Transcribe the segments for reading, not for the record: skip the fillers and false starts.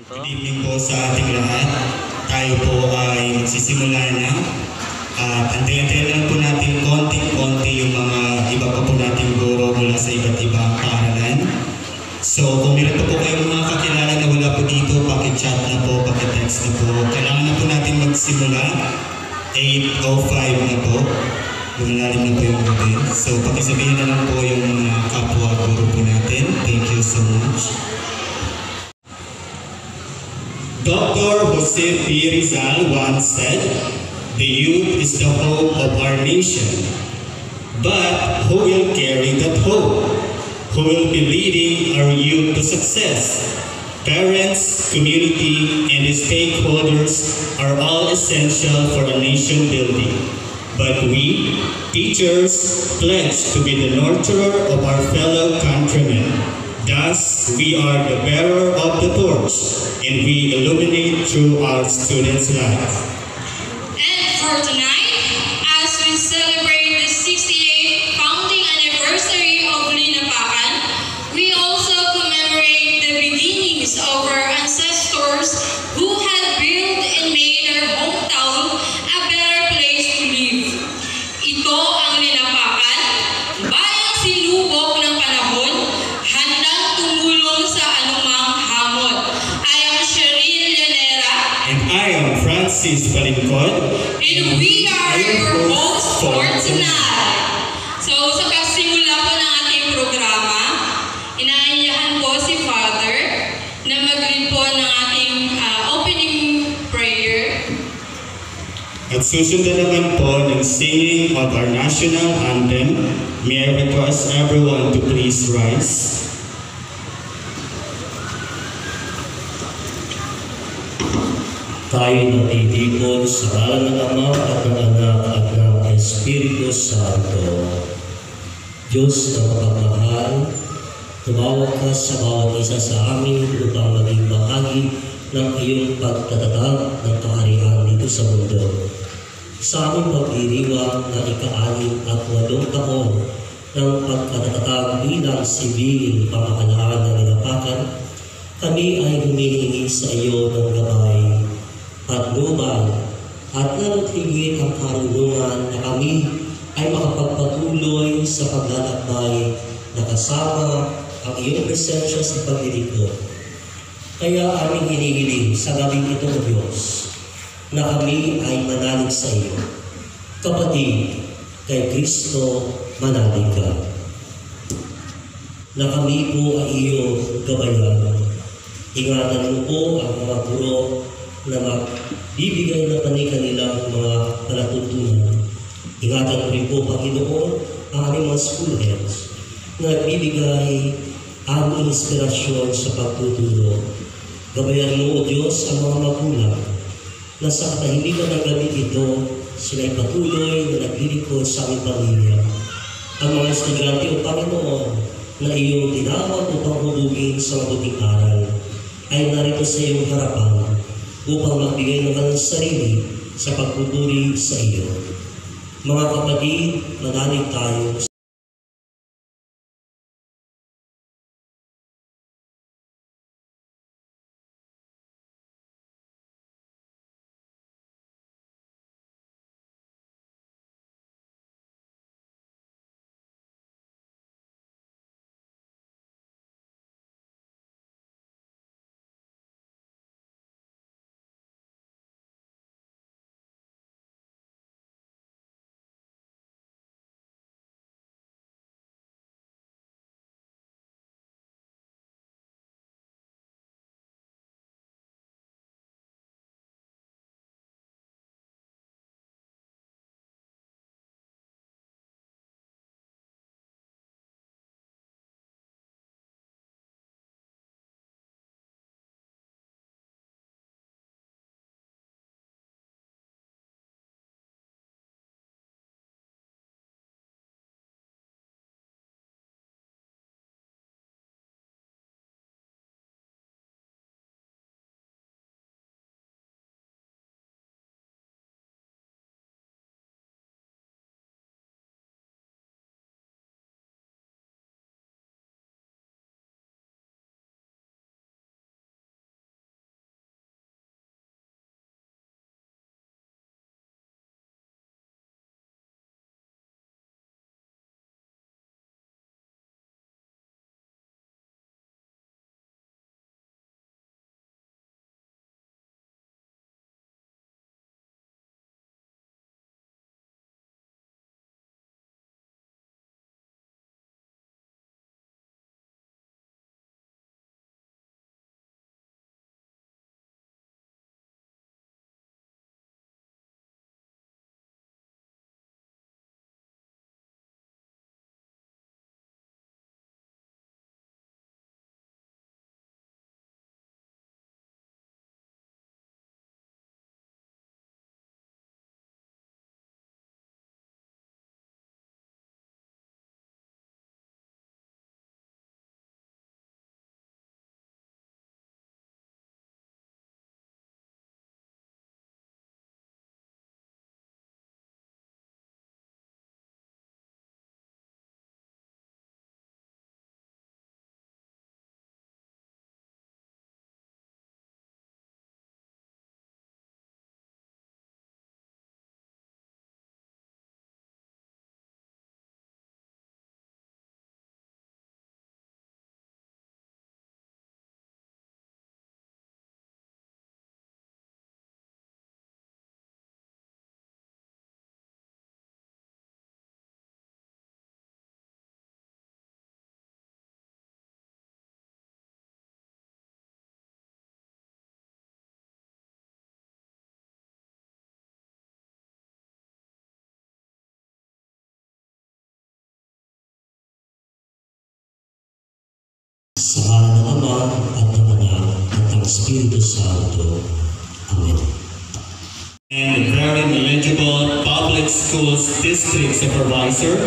Good evening po sa ating lahat. Tayo po ay magsisimula na. At antayin-antayin lang po natin konting-konti yung mga iba pa po nating guro mula sa iba't ibang paaralan. So kung meron pa po kayong mga kakilala na wala po dito, pakichat na po, pakitext na po. Kailangan na po natin magsimula. 8:05 na po. Lumalalim na po yung gabi. So pakisabihin na lang po yung mga kapwa-guro po natin. Thank you so much. Dr. Jose P. Rizal once said, "The youth is the hope of our nation. But who will carry that hope? Who will be leading our youth to success? Parents, community, and the stakeholders are all essential for a nation building. But we, teachers, pledge to be the nurturer of our fellow countrymen. Thus, we are the bearer of the torch, and we illuminate through our students' lives." And for tonight, as we celebrate the 68th founding anniversary of Linapakan, we also commemorate the beginnings of our ancestors who had built and made our hometown a better place to live. Ito ang Linapakan, bayang sinubok ng panahon, handang tumulong sa anumang hamon. I am Cheryl Llanera. And I am Francis Balingkod. And we are your hosts for tonight. So sa kasimula po ng ating programa, inaayahan po si Father na mag-lead po ng ating opening prayer. At susundan naman po ng singing of our national anthem. May I request everyone to please rise. Tayo natitipon sa ngalan ng Ama at ng Anak at ng Espiritu Santo. Diyos na mapagmahal, tumawag ka sa bawat isa sa amin upang maging bahagi ng iyong pagtatatag ng kaharian dito sa mundo. Sa aming pagdiriwang na ika-6 at 8 taon ng pagkatatatag bilang sibil pamahalaan ng Linapakan, kami ay humihingi sa iyo ng gabay at lubag at lalo't higit ang karunungan na kami ay makapagpatuloy sa paglalakbay na kasama ang iyong presensya sa paglilingkod. Kaya aming hinihiling sa gabing ito, O Diyos, na kami ay manalig sa iyo. Kapatid, kay Kristo manalig ka. Na kami po ay iyong gabayan. Ingatan mo po ang mga guro na magbibigay na kanilang mga palatuntunan. Ingatan mo rin po, Panginoon, ang aming mga school heads na nagbibigay ang inspirasyon sa pagtuturo. Gabayan mo, O Diyos, ang mga magulang na sa katahimikan ng gabi ito, sila'y patuloy na naglilingkod sa aming pamilya. Ang mga estudyante, O Panginoon, na iyong tinawag upang hubugin sa mabuting aral, ay narito sa iyong harapan upang magbigay ng kanilang sarili sa pagpupuri sa iyo. Mga kapatid, manalig tayo Sa ngalan ng Ama at ng Anak at ng Espiritu Santo. Amen. And very knowledgeable public schools district supervisor.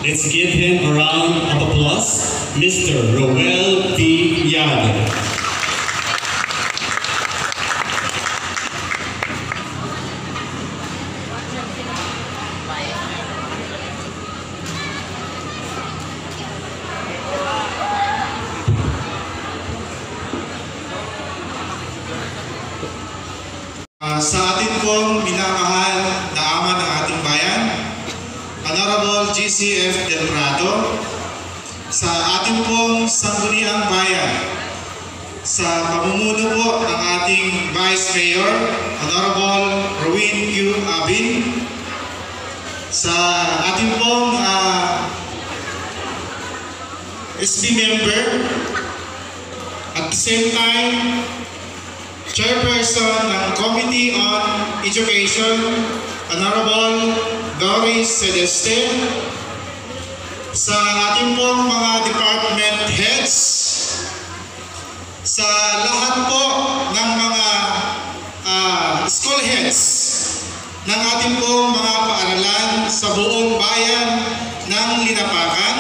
Let's give him a round of applause, Mr. Roel V. Yaga. Sa atin pong minamahal na ama ng ating bayan, Honorable GCF Del Prado, sa ating pong sangguniang bayan, sa pamumuno po ng ating Vice Mayor, Honorable Rowin Q. Abin, sa ating pong SB member, at the same time, Chairperson ng Committee on Education, Honorable Doris Celeste, sa ating pong mga department heads, sa lahat po ng mga school heads ng ating pong mga paaralan sa buong bayan ng Linapakan,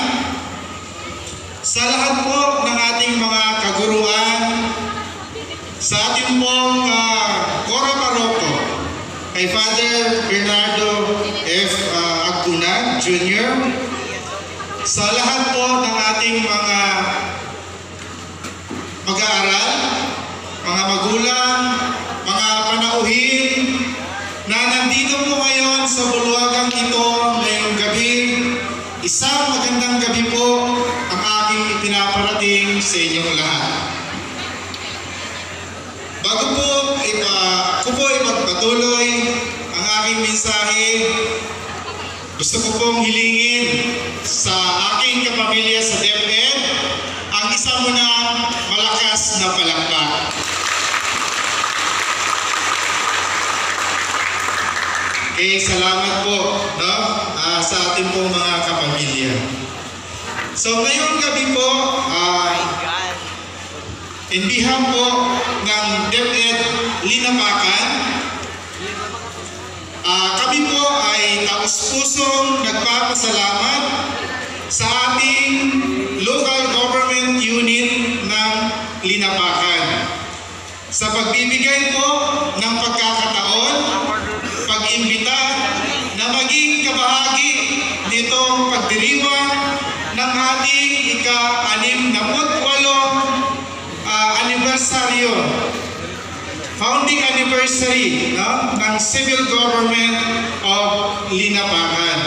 sa lahat po ng ating mga kaguruan, sa ating pong Cora Paroko, kay Father Bernardo F. Agtunag Jr., sa lahat po ng ating mga mag-aaral, mga magulang, mga panauhin, na nandito po ngayon sa bulwagang ito ngayong gabi. Isang magandang gabi po ang aking ipinaparating sa inyong lahat. Bago po ipagpatuloy ang aking mensahe, gusto ko pong hilingin sa aking kapamilya sa DepEd ang isa muna malakas na palakpak. Okay, salamat po sa ating pong mga kapamilya. So ngayong gabi po, in behalf po ng DepEd Linapakan, kami po ay taus-pusong nagpapasalamat sa ating local government unit ng Linapakan sa pagbibigay po ng pagkakataon, pag-imbita na maging kabahagi nitong pagdiriwang ng ating ika-68 anibersaryo, founding anniversary ng Civil Government of Linapakan.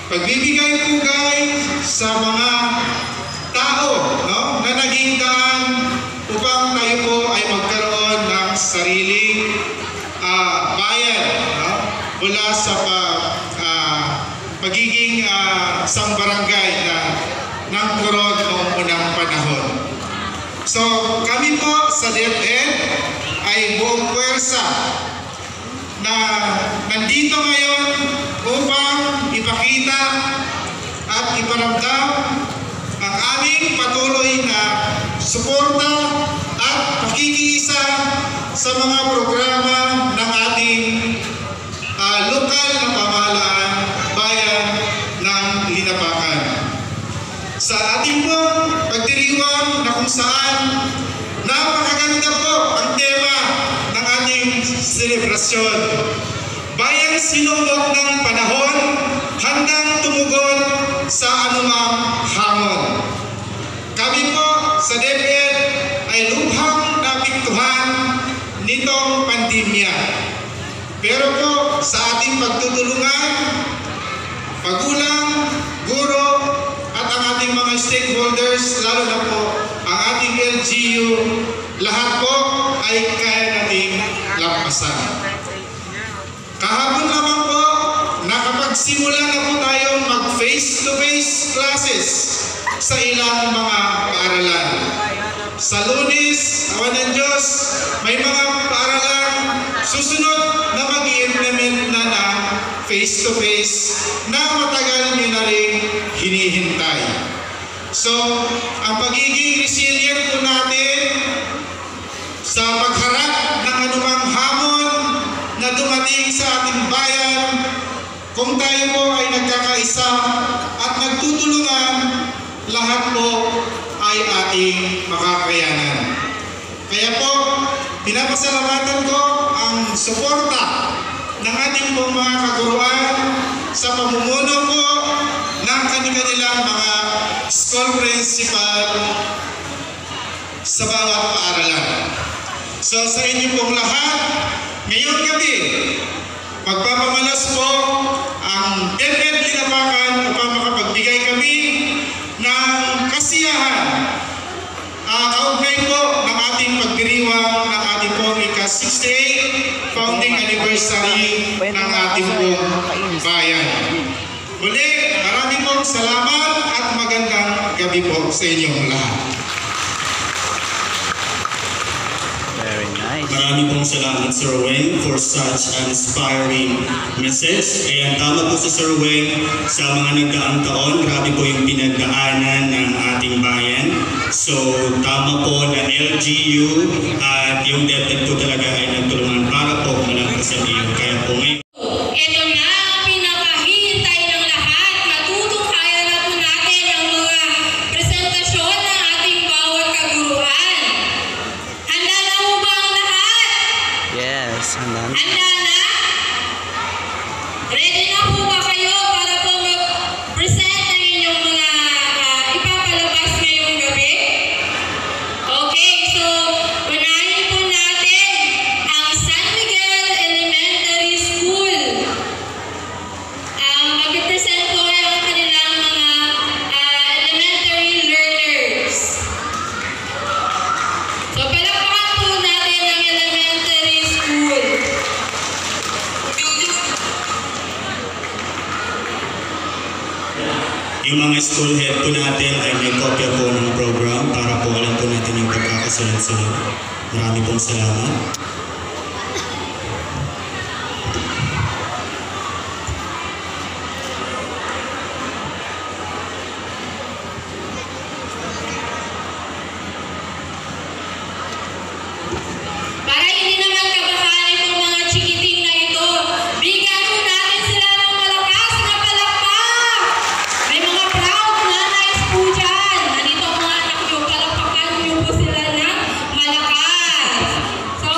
Pagbibigay po guys sa mga tao na naging daan upang tayo po ay magkaroon ng sariling bayan mula sa pagiging isang barangay ng Kurod noong unang panahon. So kami po sa DepEd ay buong puwersa na nandito ngayon upang ipakita at iparamdam ang aming patuloy na suporta at pakikiisa sa mga programa ng ating lokal na pamahalaan bayan ng Linapakan. Sa ating pong pagdiriwang na kung saan napakaganda po ang tema ng ating selebrasyon. Bayang sinumbok ng panahon, handang tumugon sa anumang hamon. Kami po sa DepEd ay lubhang napiktuhan nitong pandemya. Pero po sa ating pagtutulungan, magulang, guro, at ang ating mga stakeholders, lalo na po ang ating LGU, lahat po ay kaya nating lampasan. Kahapon lamang po, nakapagsimula na po tayong mag-face-to-face classes sa ilang mga paaralan. Sa Lunes, awan ng Diyos, may mga paaralan susunod na mag-i-implement na face-to-face na matagal nyo na rin hinihintay. So So, ang pagiging resilient po natin sa pagharap ng anumang hamon na dumating sa ating bayan, kung tayo po ay nagkakaisa at nagtutulungan, lahat po ay ating makakayanan. Kaya po, pinapasalamatan ko ang suporta ng ating pong mga kaguruan sa pamumuno po ng kanilang mga school principal sa bawat paaralan. So sa inyo pong lahat, ngayong gabi, magpapamalas po ang DepEd Linapakan upang makapagbigay kami ng kasiyahan kaugnay po ng ating pagdiriwang ng ating pong ika-68 founding anniversary ng ating pong bayan. Muli, maraming pong salamat at magandang gabi po sa inyong lahat. Very nice. Maraming pong salamat, Sir Weng, for such an inspiring message. Ayan, tama po si Sir Weng, sa mga nagdaang taon, grabe po yung pinagdaanan ng ating bayan. So, tama po na LGU at yung DepEd po talaga ay nagtulungan para po malagpasan iyon. Kaya po ngayon, Ito na ang pinakahihintay ng lahat. Matutunghayan na po natin ang mga presentasyon ng ating bawat kaguruan. Handa na po ba ang lahat? Yes, handa na. Handa na? Ready na po ba kayo para po mag-present ng inyong mga ipapalabas ngayong gabi? Okay, so unahin po natin ang San Miguel Elementary School. Mag-present po kayo ang kanilang mga elementary learners. So palakpakan po natin ang elementary school. yung mga school head po natin ay may kopya po ng program para po alam po natin yung pagkakasunod-sunod. Marami pong salamat. Para hindi naman kabahan itong mga chikiting na ito, bigyan po natin sila ng malakas na palakpak. May mga proud nanay po dyan. Nandito ang mga anak nyo, palakpakan nyo po sila ng malakas. So,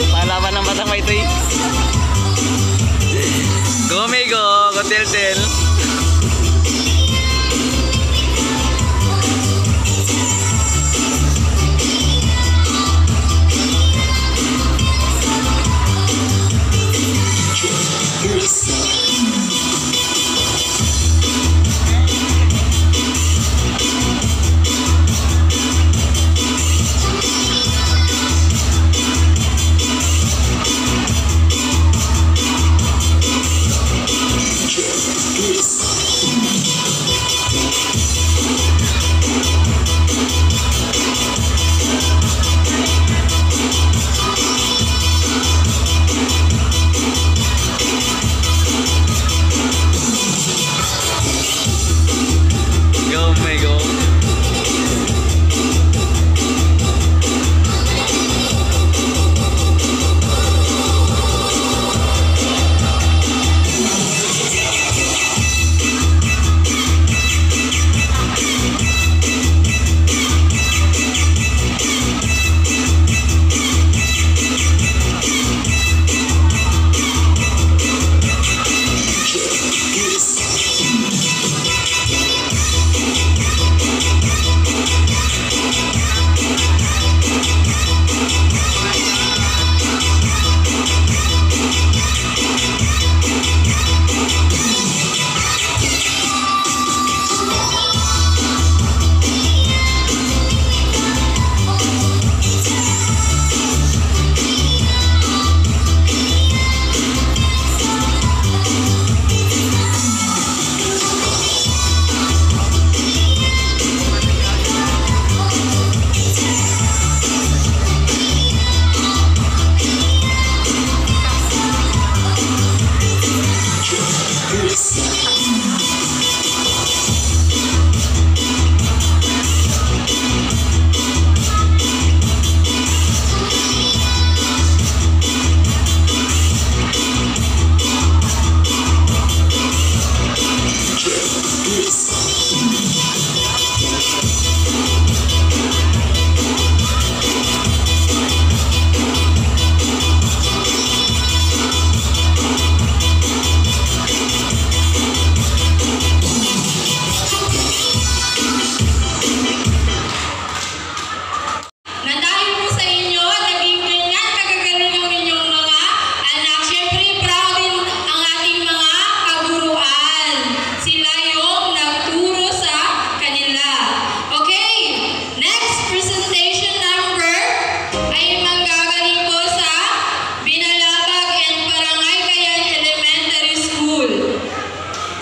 Palaban ng batang ito eh. Go may go, go tel. Go may go.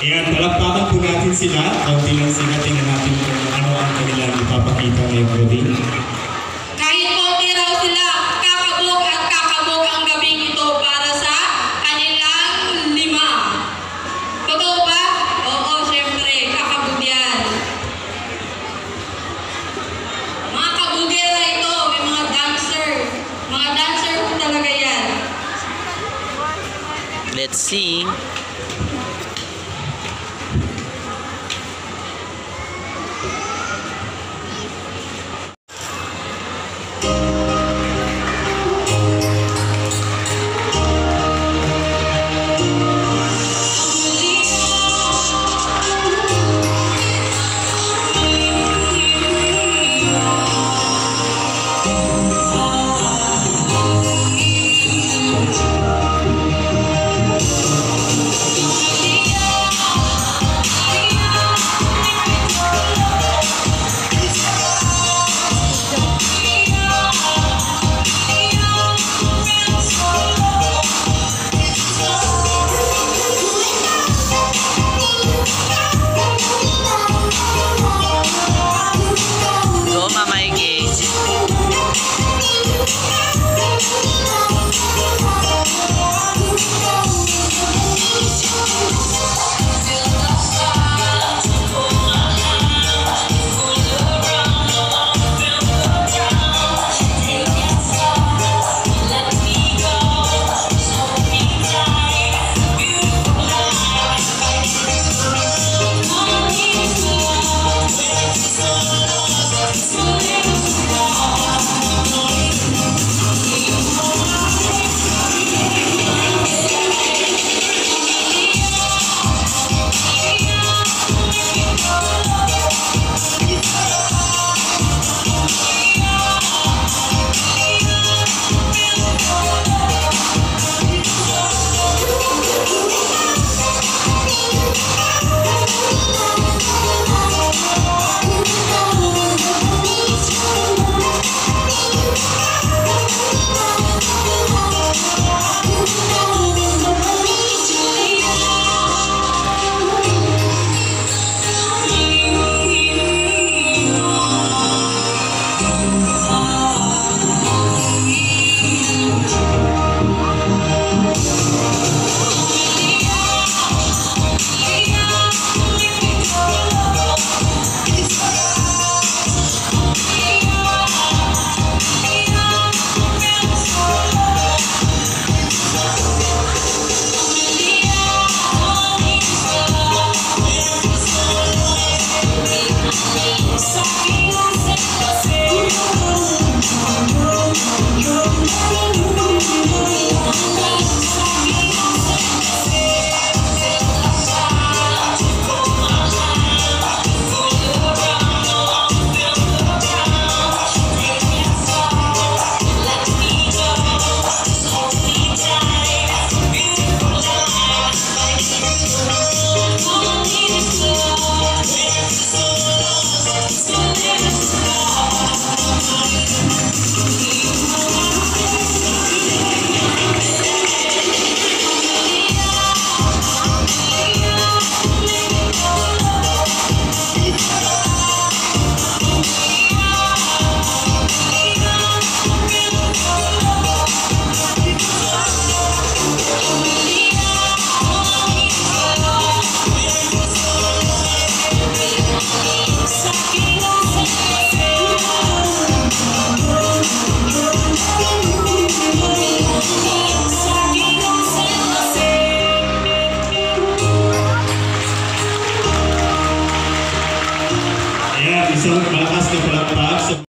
Ayan, palakpakan po natin sila. Kaunti lang sila. Tingnan natin kung ano ang kanilang ipapakita ngayong gabi. Kahit konti raw sila, kakabog at kakabog ang gabing ito para sa kanilang 5. Totoo ba? Oo, syempre, kakabog yan. Mga kabugera ito, may mga dancer. Mga dancer po talaga yan. Let's see. Ayan, isang malakas na palakpak sa